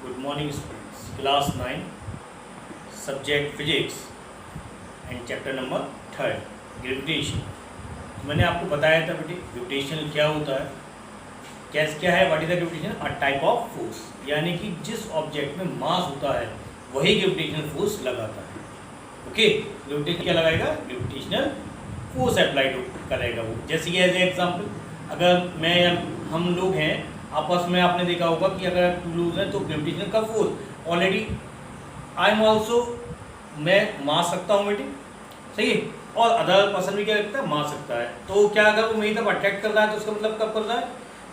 Good morning, students. Class 9, subject physics and chapter number 3, gravitation. मैंने आपको बताया था बेटे ग्रेविटेशन क्या होता है, क्या है, what is the gravitation? A type of force, यानी कि जिस ऑब्जेक्ट में मास होता है वही ग्रेविटेशनल फोर्स लगाता है. ओके, ग्रेविटेशन क्या लगाएगा? ग्रेविटेशनल फोर्स अप्लाई करेगा वो. जैसे कि एज ए एग्जाम्पल, अगर मैं हम लोग हैं आपस में, आपने देखा होगा कि अगर टू लोग हैं तो ग्रेविटेशनल का force already I am also, मैं मार सकता हूँ बेटे, सही है, और अदर पर्सन भी क्या लगता है, मार सकता है. तो क्या अगर वो मेरी तरफ अट्रैक्ट कर रहा है तो उसका मतलब कब कर रहा है?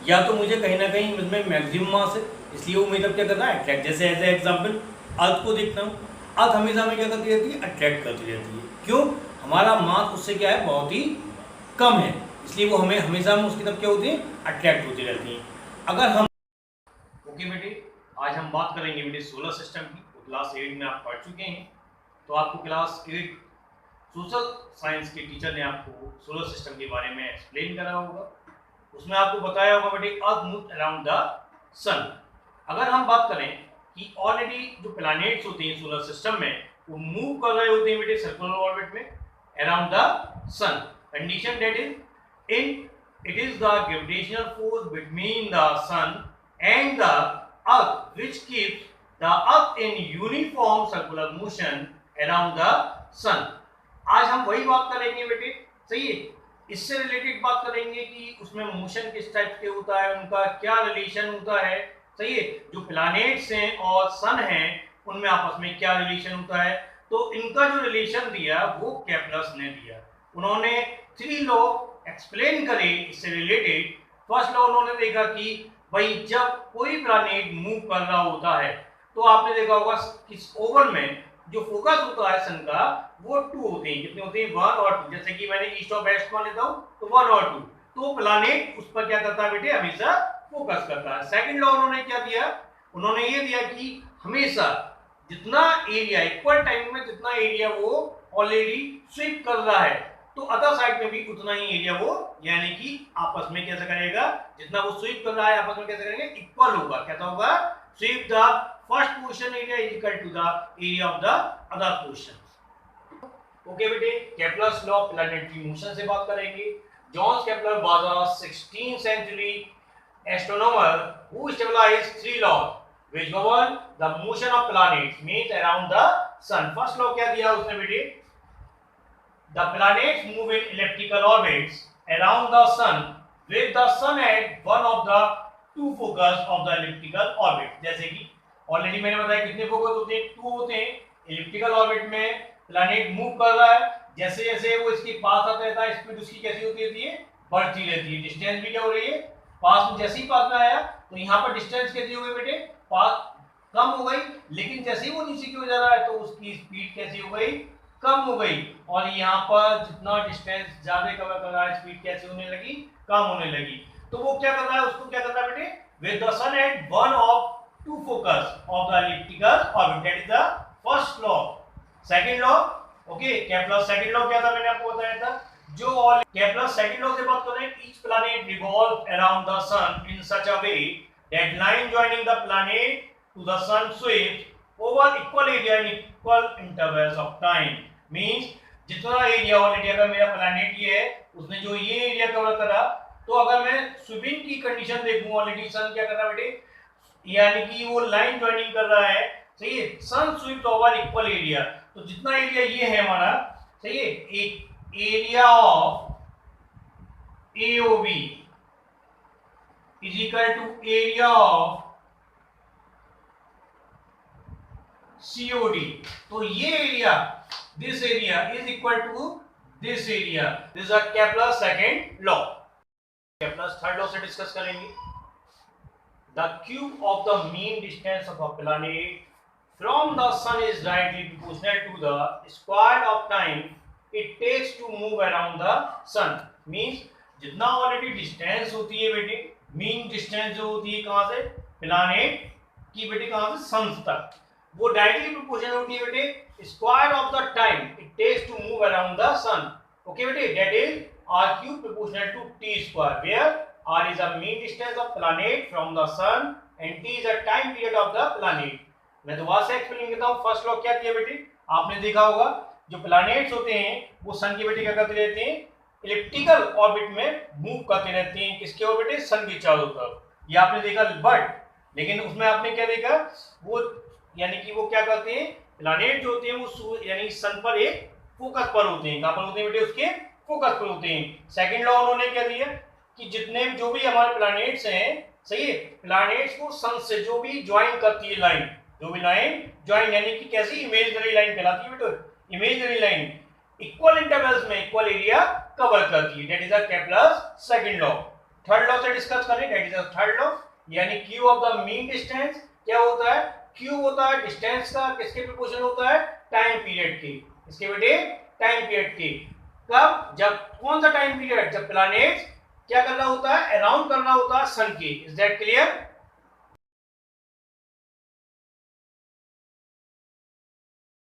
या तो मुझे कहीं ना कहीं उसमें मैक्सिमम मास है इसलिए वो मेरी तरफ क्या कर रहा है, अट्रैक्ट. जैसे एज ए एग्जाम्पल अर्थ को देखता हूँ, अर्थ हमेशा में क्या करती रहती है, अट्रैक्ट करती रहती है. क्यों? हमारा मास उससे क्या है, बहुत ही कम है, इसलिए वो हमें हमेशा में उसकी तरफ क्या होती है, अट्रैक्ट होती रहती है. अगर हम ओके बेटे, आज हम बात करेंगे बेटे सोलर सिस्टम की. तो क्लास 8 में आप पढ़ चुके हैं, तो आपको क्लास 8 सोशल साइंस के टीचर ने आपको सोलर सिस्टम के बारे में एक्सप्लेन करा होगा. उसमें आपको बताया होगा बेटे अर्थ मूव अराउंड द सन. अगर हम बात करें कि ऑलरेडी जो प्लैनेट्स होते हैं सोलर सिस्टम में वो मूव कर रहे होते हैं बेटे सर्कुलर ऑर्बिट में around the sun. Condition that is in it is the gravitational force between the sun and the earth which keeps the earth in uniform circular motion around the sun. आज हम वही बात करेंगे बेटे, सही है. इससे रिलेटेड बात करेंगे कि उसमें मोशन किस टाइप के होता है, उनका क्या रिलेशन होता है, सही है. जो प्लैनेट्स हैं और सन हैं उनमें आपस में क्या रिलेशन होता है. तो इनका जो रिलेशन दिया वो केप्लर ने दिया. उन्होंने 3 लॉ एक्सप्लेन करे इससे रिलेटेड. फर्स्ट लॉ उन्होंने देखा कि भाई जब कोई प्लैनेट मूव कर रहा होता है तो आपने देखा होगा कि ओवल में जो फोकस होता है सन का वो 2 होते हैं. कितने होते हैं? 1 और 2. जैसे कि मैंने ईस्ट और वेस्ट मान लेता हूं तो 1 और 2. तो प्लैनेट उस पर क्या करता है बेटे, हमेशा फोकस करता है. सेकंड लॉ उन्होंने क्या दिया? उन्होंने ये दिया कि हमेशा जितना एरिया इक्वल टाइम में जितना एरिया वो ऑलरेडी स्वीप कर रहा है तो अदर साइड में भी उतना ही एरिया वो, यानी कि आपस में कैसे करेगा, जितना वो स्वीप कर रहा है आपस में कैसे करेंगे, इक्वल होगा. क्या होगा? Sweep the first portion area is equal to the area of the other portion. Okay बेटे, Kepler's law of planetary motion से बात करेंगे. John Kepler was a 16th century astronomer who established 3 laws which govern the motion of planets means around the sun. First law क्या दिया उसने बेटे? The planets move in elliptical orbits around the sun with the sun at one of the 2 focus of the elliptical orbit. जैसे कि already मैंने बताया कितने focus होते हैं, 2 होते हैं. elliptical orbit में प्लैनेट मूव कर रहा है, जैसे जैसे वो इसके पास आता रहता है स्पीड उसकी कैसी होती रहती है, बढ़ती रहती है. डिस्टेंस भी क्या हो रही है, पास में. जैसे ही पास में आया तो यहाँ पर डिस्टेंस कैसी हो गई बेटे, पास कम हो गई. लेकिन जैसे ही वो नीचे की ओर जा रहा है तो उसकी स्पीड कैसी हो गई, कम हो गई. और यहाँ पर जितना डिस्टेंस ज्यादा कवर कर रहा है स्पीड कैसे होने लगी, कम होने लगी. तो वो क्या कर रहा है, उसको क्या कर रहा है बेटे, with the sun at one of 2 focus of the elliptical orbit. That is the first law. Second law, okay, Kepler second law क्या था, मैंने आपको बताया था. जो ऑल केप्लर सेकंड लॉ से बात कर रहे हैं, each planet revolve around the sun in such a way that line joining the planet to the sun sweeps over equal area in equal intervals of time. Means जितना area already अगर मेरा planet ये है उसने जो ये area cover करा, तो अगर मैं स्विमिंग की कंडीशन देखूं ऑलरेडी सन क्या कर रहा है बेटे, यानी कि वो लाइन जॉइनिंग कर रहा है, सही है. Sun sweeps over equal area, तो जितना एरिया ये है हमारा, सही है, एक area of AOB is equal to area of COD. तो ये area, this area is equal to this area. This is a Kepler's second law. Kepler's third law से डिस्कस करेंगे. The cube of the mean distance of a planet from the sun is directly proportional to the square of time it takes to move around the sun. Means जितना already distance होती है बेटे, mean distance जो होती है कहां से, planet की बेटे, कहां से, सन तक, वो डायरेक्टली प्रोपोर्शनल होती है बेटे square of the time it takes to move around the sun. Okay बेटे, that is r cube proportional to t square, where r is a mean distance of planet from the sun and T is the time period of the planet. मैं दोबारा से explain करता हूँ। First law क्या दिया बेटी, आपने देखा होगा जो प्लैनेट्स होते हैं वो सन की बेटी क्या करते रहते हैं, इलिप्टिकल ऑर्बिट में मूव करते रहते हैं। किसके ऑर्बिट, सन के चारों तरफ, ये आपने देखा। बट लेकिन उसमें आपने क्या देखा, वो यानी कि वो क्या करते हैं, प्लैनेट जो होते हैं वो यानी सन पर एक फोकस पर होते हैं। कहां पर होते हैं बेटे, उसके फोकस पर होते हैं। सेकंड लॉ उन्होंने क्या दिया कि जितने जो भी हमारे प्लैनेट्स हैं, सही है, प्लैनेट्स को सन से जो भी ज्वाइन करती है लाइन, जो भी लाइन ज्वाइन यानी कि कैसी इमेजिनरी लाइन कहलाती है बेटे, इमेजिनरी लाइन इक्वल इंटरवल्स में इक्वल एरिया कवर करती है। That is the Kepler's second law. Third law से डिस्कस करें, that is the third law, यानी cube of the mean distance क्या होता है, क्यू होता है डिस्टेंस का किसके प्रोपोर्शनल होता है, टाइम पीरियड के। इसके बेटे टाइम पीरियड के। कब, जब कौन सा टाइम पीरियड, जब प्लैनेट्स क्या करना होता है, अराउंड करना होता है सन के। Is that clear?